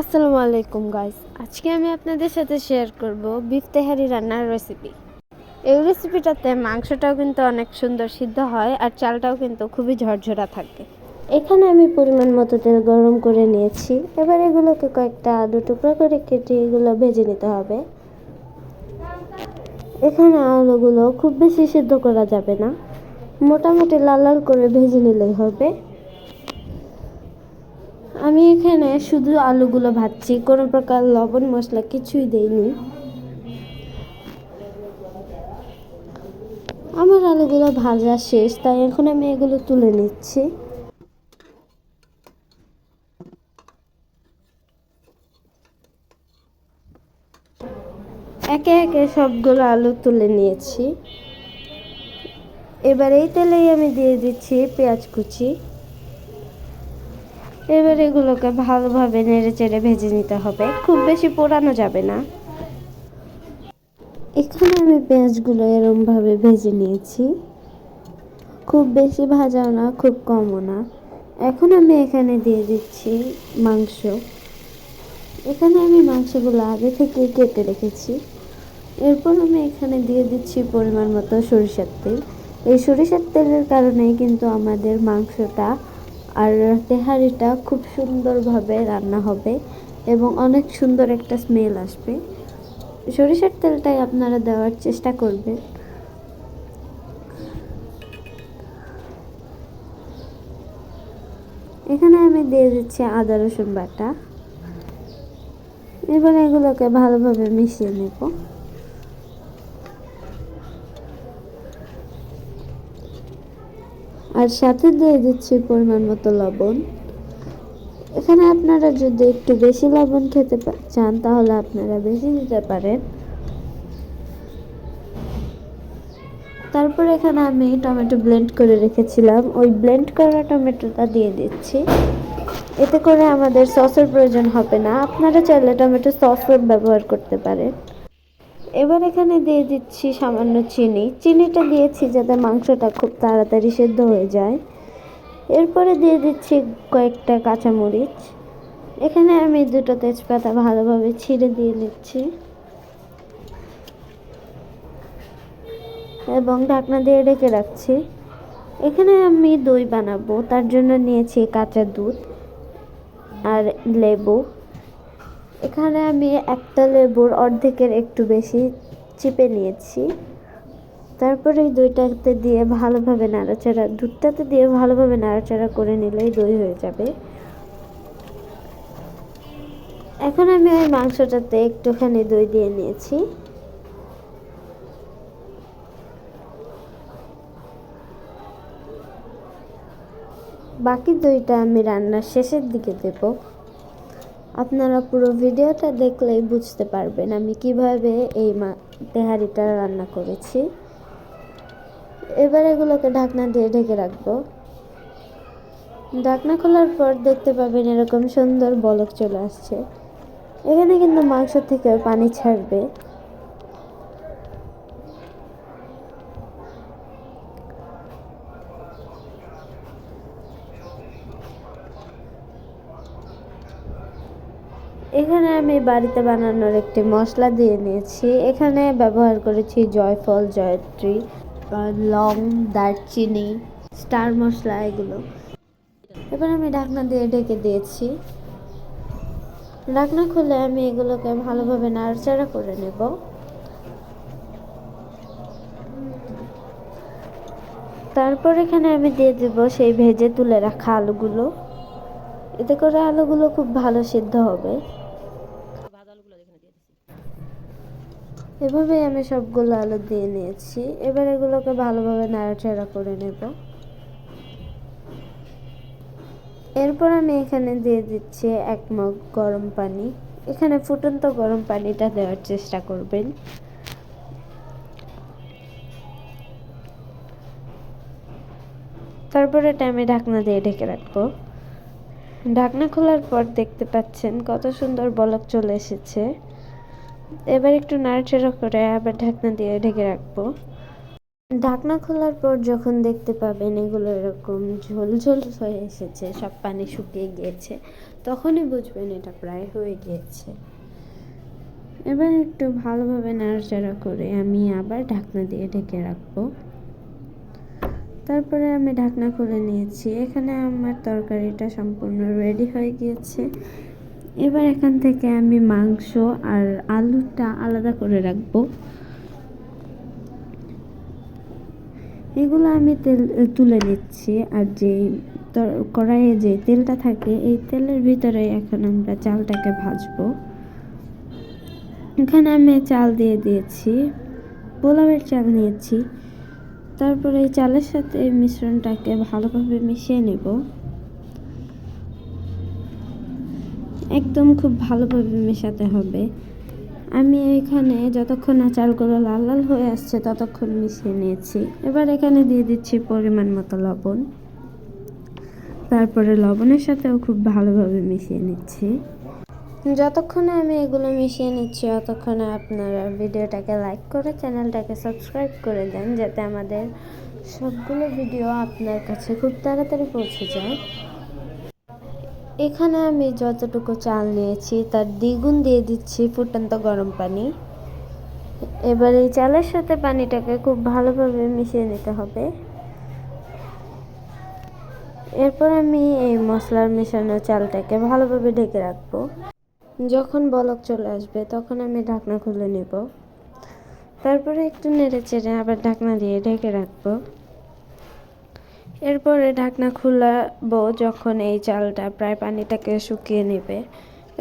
আসসালামু আলাইকুম গাইস, আজকে আমি আপনাদের সাথে শেয়ার করব বিফ তেহারি রান্নার রেসিপি। এই রেসিপিটাতে মাংসটাও কিন্তু অনেক সুন্দর সিদ্ধ হয় আর চালটাও কিন্তু খুবই ঝরঝরা থাকে। এখানে আমি পরিমাণ মতো তেল গরম করে নিয়েছি। এবার এগুলোকে কয়েকটা আলু টুকরো করে কেটে এগুলো ভেজে নিতে হবে। এখানে আলুগুলো খুব বেশি সিদ্ধ করা যাবে না, মোটামুটি লাল লাল করে ভেজে নিলেই হবে। আমি এখানে শুধু আলুগুলো ভাজছি, কোনো প্রকার লবণ মশলা কিছুই দেইনি। আমার আলুগুলো ভাজা শেষ, তাই এখন আমি এগুলো তুলে নিচ্ছি। একে একে সবগুলো আলু তুলে নিয়েছি। এবার এই তেলেই আমি দিয়ে দিচ্ছি পেঁয়াজ কুচি। এবার এগুলোকে ভালোভাবে নেড়ে চেড়ে ভেজে নিতে হবে, খুব বেশি পোড়ানো যাবে না। এখানে আমি পেঁয়াজগুলো এরমভাবে ভেজে নিয়েছি, খুব বেশি ভাজাও না, খুব কমও না। এখন আমি এখানে দিয়ে দিচ্ছি মাংস। এখানে আমি মাংসগুলো আগে থেকে কেটে রেখেছি। এরপর আমি এখানে দিয়ে দিচ্ছি পরিমাণ মতো সরিষার তেল। এই সরিষার তেলের কারণেই কিন্তু আমাদের মাংসটা আর তেহারিটা খুব সুন্দরভাবে রান্না হবে এবং অনেক সুন্দর একটা স্মেল আসবে। সরিষার তেলটাই আপনারা দেওয়ার চেষ্টা করবেন। এখানে আমি দিয়ে দিচ্ছি আদা রসুন বাটা। এবার এগুলোকে ভালোভাবে মিশিয়ে নেব। আর সাথে দিয়ে দিচ্ছি পরিমাণ মতো লবণ। এখানে আপনারা যদি একটু বেশি লবণ খেতে চান তাহলে আপনারা বেশি দিতে পারেন। তারপর এখানে আমি টমেটো ব্লেন্ড করে রেখেছিলাম, ওই ব্লেন্ড করা টমেটোটা দিয়ে দিচ্ছি। এতে করে আমাদের সসের প্রয়োজন হবে না, আপনারা চাইলে টমেটো সসও ব্যবহার করতে পারেন। এবার এখানে দিয়ে দিচ্ছি সামান্য চিনি। চিনিটা দিয়েছি যাতে মাংসটা খুব তাড়াতাড়ি সেদ্ধ হয়ে যায়। এরপরে দিয়ে দিচ্ছি কয়েকটা কাঁচামরিচ। এখানে আমি দুটো তেজপাতা ভালোভাবে ছিঁড়ে দিয়ে নিচ্ছি এবং ঢাকনা দিয়ে ঢেকে রাখছি। এখানে আমি দই বানাবো, তার জন্য নিয়েছি কাঁচা দুধ আর লেবু। এখানে আমি একটা লেবুর অর্ধেকের একটু বেশি চিপে নিয়েছি। তারপরে এই দইটাতে দিয়ে ভালোভাবে নাড়াচাড়া, দুধটাতে দিয়ে ভালোভাবে নাড়াচাড়া করে নিলেই দই হয়ে যাবে। এখন আমি ওই মাংসটাতে একটুখানি দই দিয়ে নিয়েছি। বাকি দইটা আমি রান্নার শেষের দিকে দেব। আপনারা পুরো ভিডিওটা দেখলেই বুঝতে পারবেন আমি কিভাবে এই তেহারিটা রান্না করেছি। এবার এগুলোকে ঢাকনা দিয়ে ঢেকে রাখবো। ঢাকনা খোলার পর দেখতে পাবেন এরকম সুন্দর বলক চলে আসছে। এখানে কিন্তু মাংস থেকে পানি ছাড়বে। এখানে আমি বাড়িতে বানানোর একটি মশলা দিয়ে নিয়েছি। এখানে ব্যবহার করেছি জয়ফল, জয়ত্রী, লং, দারচিনি, স্টার মশলা এগুলো। এবার আমি ঢাকনা দিয়ে ঢেকে দিয়েছি। ঢাকনা খুলে আমি এগুলোকে ভালোভাবে নাড়াচাড়া করে নেব। তারপর এখানে আমি দিয়ে দেব সেই ভেজে তুলে রাখা আলুগুলো। এতে করে আলুগুলো খুব ভালো সিদ্ধ হবে। এভাবে আমি সবগুলো আলু দিয়ে নিয়েছি। এবার এগুলোকে ভালোভাবে নাড়াচাড়া করে নেব। এরপর আমি এখানে দিয়ে দিচ্ছি 1 মগ গরম পানি। এখানে ফুটন্ত গরম পানিটা দেওয়ার চেষ্টা করবেন। তারপরে এটা আমি ঢাকনা দিয়ে ঢেকে রাখবো। ঢাকনা খোলার পর দেখতে পাচ্ছেন কত সুন্দর বলক চলে এসেছে। এবার একটু নাড়াচাড়া করে আবার ঢাকনা দিয়ে ঢেকে রাখবো। ঢাকনা খোলার পর যখন দেখতে পাবেন এগুলো এরকম ঝোল ঝোল হয়ে এসেছে, সব পানি শুকিয়ে গিয়েছে, তখনই বুঝবেন এটা প্রায় হয়ে গিয়েছে। এবার একটু ভালোভাবে নাড়াচাড়া করে আমি আবার ঢাকনা দিয়ে ঢেকে রাখবো। তারপরে আমি ঢাকনা খুলে নিয়েছি। এখানে আমার তরকারিটা সম্পূর্ণ রেডি হয়ে গিয়েছে। এবার এখান থেকে আমি মাংস আর আলুটা আলাদা করে রাখবো। এগুলো আমি তুলে নিচ্ছি, আর যে কড়াইয়ে যে তেলটা থাকে এই তেলের ভিতরে এখন আমরা চালটাকে ভাজবো। এখানে আমি চাল দিয়ে দিয়েছি, পোলাওয়ের চাল নিয়েছি। তারপরে এই চালের সাথে এই মিশ্রণটাকে ভালোভাবে মিশিয়ে নেব। একদম খুব ভালোভাবে মেশাতে হবে। আমি এখানে যতক্ষণ না চালগুলো লাল লাল হয়ে আসছে ততক্ষণ মিশিয়ে নিয়েছি। এবার এখানে দিয়ে দিচ্ছি পরিমাণ মতো লবণ। তারপরে লবণের সাথেও খুব ভালোভাবে মিশিয়ে নিচ্ছি। যতক্ষণে আমি এগুলো মিশিয়ে নিচ্ছি ততক্ষণে আপনারা ভিডিওটাকে লাইক করে চ্যানেলটাকে সাবস্ক্রাইব করে দেন, যাতে আমাদের সবগুলো ভিডিও আপনার কাছে খুব তাড়াতাড়ি পৌঁছে যায়। এখানে আমি যতটুকু চাল নিয়েছি তার দ্বিগুণ দিয়ে দিচ্ছি ফুটন্ত গরম পানি। এবার এই চালের সাথে পানিটাকে খুব ভালোভাবে মিশিয়ে নিতে হবে। এরপর আমি এই মশলার মেশানো চালটাকে ভালোভাবে ঢেকে রাখবো। যখন বলক চলে আসবে তখন আমি ঢাকনা খুলে নেব। তারপরে একটু নেড়ে চেড়ে আবার ঢাকনা দিয়ে ঢেকে রাখবো। এরপরে ঢাকনা খুলাবো যখন এই চালটা প্রায় পানিটাকে শুকিয়ে নেবে।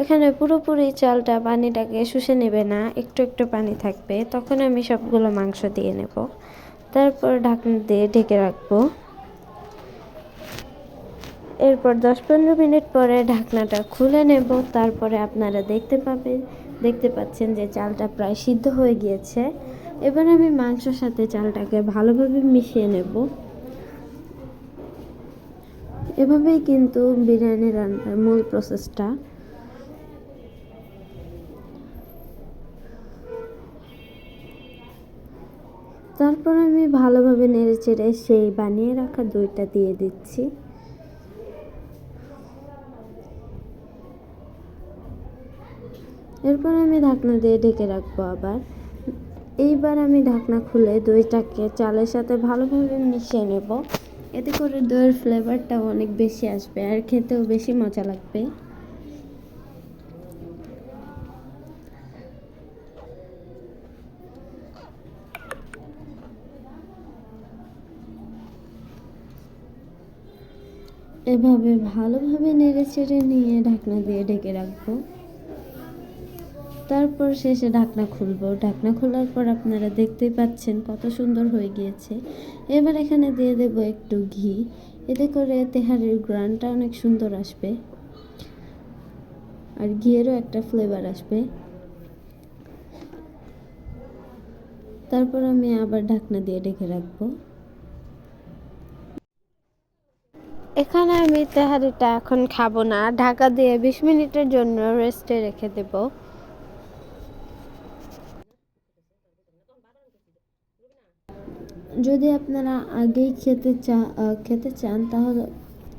এখানে পুরোপুরি চালটা পানিটাকে শুষে নেবে না, একটু একটু পানি থাকবে। তখন আমি সবগুলো মাংস দিয়ে নেব। তারপর ঢাকনা দিয়ে ঢেকে রাখবো। এরপর 10-15 মিনিট পরে ঢাকনাটা খুলে নেব। তারপরে আপনারা দেখতে পাচ্ছেন যে চালটা প্রায় সিদ্ধ হয়ে গিয়েছে। এবার আমি মাংসের সাথে চালটাকে ভালোভাবে মিশিয়ে নেব। এভাবেই কিন্তু বিরিয়ানি রান্নার মূল প্রসেসটা। তারপর আমি ভালোভাবে নেড়ে চেড়ে সেই বানিয়ে রাখা দইটা দিয়ে দিচ্ছি। এরপর আমি ঢাকনা দিয়ে ঢেকে রাখবো আবার। এইবার আমি ঢাকনা খুলে দইটাকে চালের সাথে ভালোভাবে মিশিয়ে নেব। এতে করে দইয়ের ফ্লেভারটাও অনেক বেশি আসবে আর খেতেও বেশি মজা লাগবে। এভাবে ভালোভাবে নেড়ে চেড়ে নিয়ে ঢাকনা দিয়ে ঢেকে রাখবো। তারপর শেষে ঢাকনা খুলবো। ঢাকনা খোলার পর আপনারা দেখতেই পাচ্ছেন কত সুন্দর হয়ে গিয়েছে। এবার এখানে দিয়ে দেব একটু ঘি। এতে করে তেহারির ঘ্রাণটা অনেক সুন্দর আসবে আর ঘিয়েরও একটা ফ্লেভার আসবে। তারপর আমি আবার ঢাকনা দিয়ে ঢেকে রাখবো। এখানে আমি তেহারিটা এখন খাবো না, ঢাকা দিয়ে 20 মিনিটের জন্য রেস্টে রেখে দেব। যদি আপনারা আগেই খেতে চান তাহলে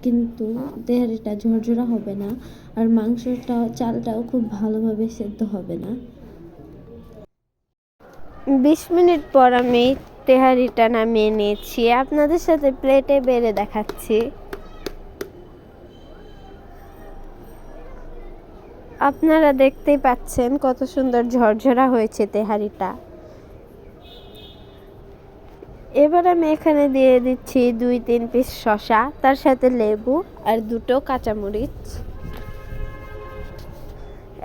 কিন্তু তেহারিটা ঝরঝরা হবে না, আর চালটাও খুব ভালোভাবে সেদ্ধ হবে না। 20 মিনিট পর আমি তেহারিটা নামিয়ে নিয়েছি, আপনাদের সাথে প্লেটে বেড়ে দেখাচ্ছি। আপনারা দেখতেই পাচ্ছেন কত সুন্দর ঝরঝরা হয়েছে তেহারিটা। এবার আমি এখানে দিয়ে দিচ্ছি 2-3 পিস শসা, তার সাথে লেবু আর 2টো কাঁচামরিচ।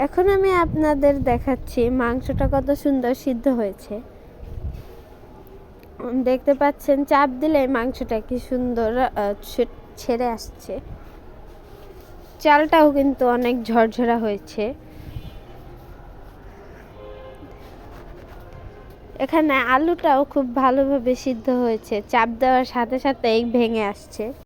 এখন আমি আপনাদের দেখাচ্ছি মাংসটা কত সুন্দর সিদ্ধ হয়েছে। দেখতে পাচ্ছেন চাপ দিলে মাংসটা কি সুন্দর ছেড়ে আসছে। চালটাও কিন্তু অনেক ঝরঝরা হয়েছে। এখানে আলুটাও খুব ভালোভাবে সিদ্ধ হয়েছে, চাপ দেওয়ার সাথে সাথেই ভেঙে আসছে।